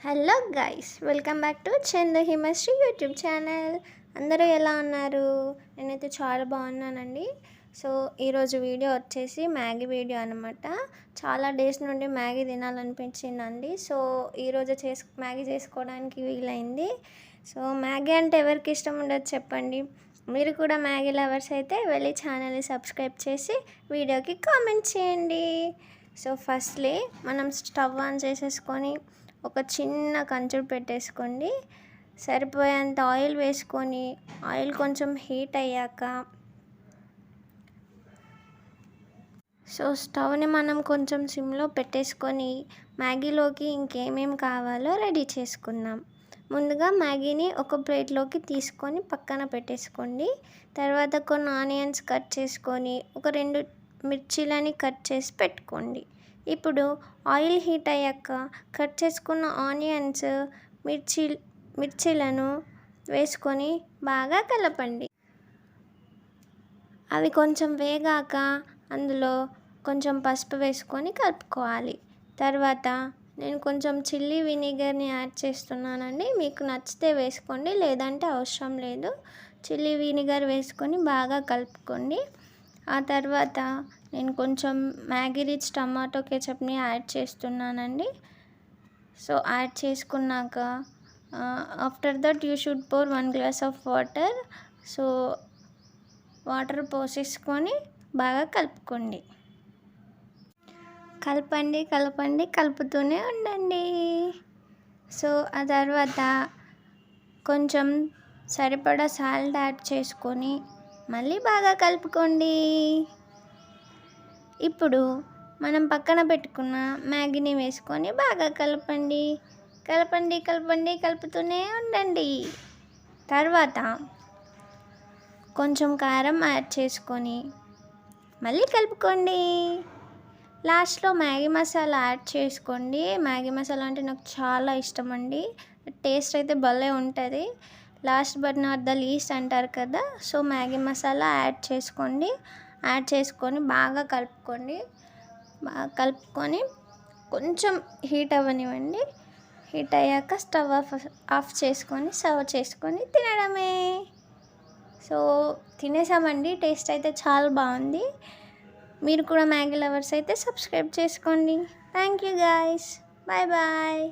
Hello guys, welcome back to Chandu Himasri YouTube channel. అందరూ ఎలా ఉన్నారు? నేనైతే చాలా బాగున్నానండి. సో ఈరోజు వీడియో వచ్చేసి మ్యాగీ వీడియో అనమాట. చాలా డేస్ నుండి మ్యాగీ తినాలనిపించిందండి. సో ఈరోజు మ్యాగీ చేసుకోవడానికి వీలైంది. సో మ్యాగీ అంటే ఎవరికి ఇష్టం ఉండదు చెప్పండి. మీరు కూడా మ్యాగీ లవర్స్ అయితే వెళ్ళి ఛానల్ని సబ్స్క్రైబ్ చేసి వీడియోకి కామెంట్ చేయండి. సో ఫస్ట్లీ మనం స్టవ్ ఆన్ చేసేసుకొని ఒక చిన్న కంచుడు పెట్టేసుకోండి. సరిపోయేంత ఆయిల్ వేసుకొని ఆయిల్ కొంచెం హీట్ అయ్యాక స్టవ్ని మనం కొంచెం సిమ్లో పెట్టేసుకొని మ్యాగీలోకి ఇంకేమేమి కావాలో రెడీ చేసుకుందాం. ముందుగా మ్యాగీని ఒక ప్లేట్లోకి తీసుకొని పక్కన పెట్టేసుకోండి. తర్వాత కొన్ని ఆనియన్స్ కట్ చేసుకొని ఒక 2 మిర్చీలని కట్ చేసి పెట్టుకోండి. ఇప్పుడు ఆయిల్ హీట్ అయ్యాక కట్ చేసుకున్న ఆనియన్స్, మిర్చీలను వేసుకొని బాగా కలపండి. అవి కొంచెం వేగాక అందులో కొంచెం పసుపు వేసుకొని కలుపుకోవాలి. తర్వాత నేను కొంచెం చిల్లీ వినీగర్ని యాడ్ చేస్తున్నానండి. మీకు నచ్చితే వేసుకోండి, లేదంటే అవసరం లేదు. చిల్లీ వినీగర్ వేసుకొని బాగా కలుపుకోండి. ఆ తర్వాత నేను కొంచెం మ్యాగీ రిచ్ టమాటో కెచప్ని యాడ్ చేస్తున్నానండి. సో యాడ్ చేసుకున్నాక after that you should pour 1 glass of water. So water పోసేసుకొని బాగా కలుపుకోండి. కలుపుతూనే ఉండండి. సో ఆ తర్వాత కొంచెం సరిపడా సాల్ట్ యాడ్ చేసుకొని మళ్ళీ బాగా కలుపుకోండి. ఇప్పుడు మనం పక్కన పెట్టుకున్న మ్యాగీని వేసుకొని బాగా కలుపుతూనే ఉండండి. తర్వాత కొంచెం కారం యాడ్ చేసుకొని మళ్ళీ కలుపుకోండి. లాస్ట్లో మ్యాగీ మసాలా యాడ్ చేసుకోండి. మ్యాగీ మసాలా అంటే నాకు చాలా ఇష్టం అండి. టేస్ట్ అయితే భలే ఉంటుంది. Last but not the least అంటారు కదా. సో మ్యాగీ మసాలా యాడ్ చేసుకొని బాగా కలుపుకొని కొంచెం హీట్ అవ్వనివ్వండి. హీట్ అయ్యాక స్టవ్ ఆఫ్ చేసుకొని సర్వ్ చేసుకొని తినడమే. సో తినేసామండి. టేస్ట్ అయితే చాలా బాగుంది. మీరు కూడా మ్యాగీ లవర్స్ అయితే సబ్స్క్రైబ్ చేసుకోండి. Thank you guys. Bye bye.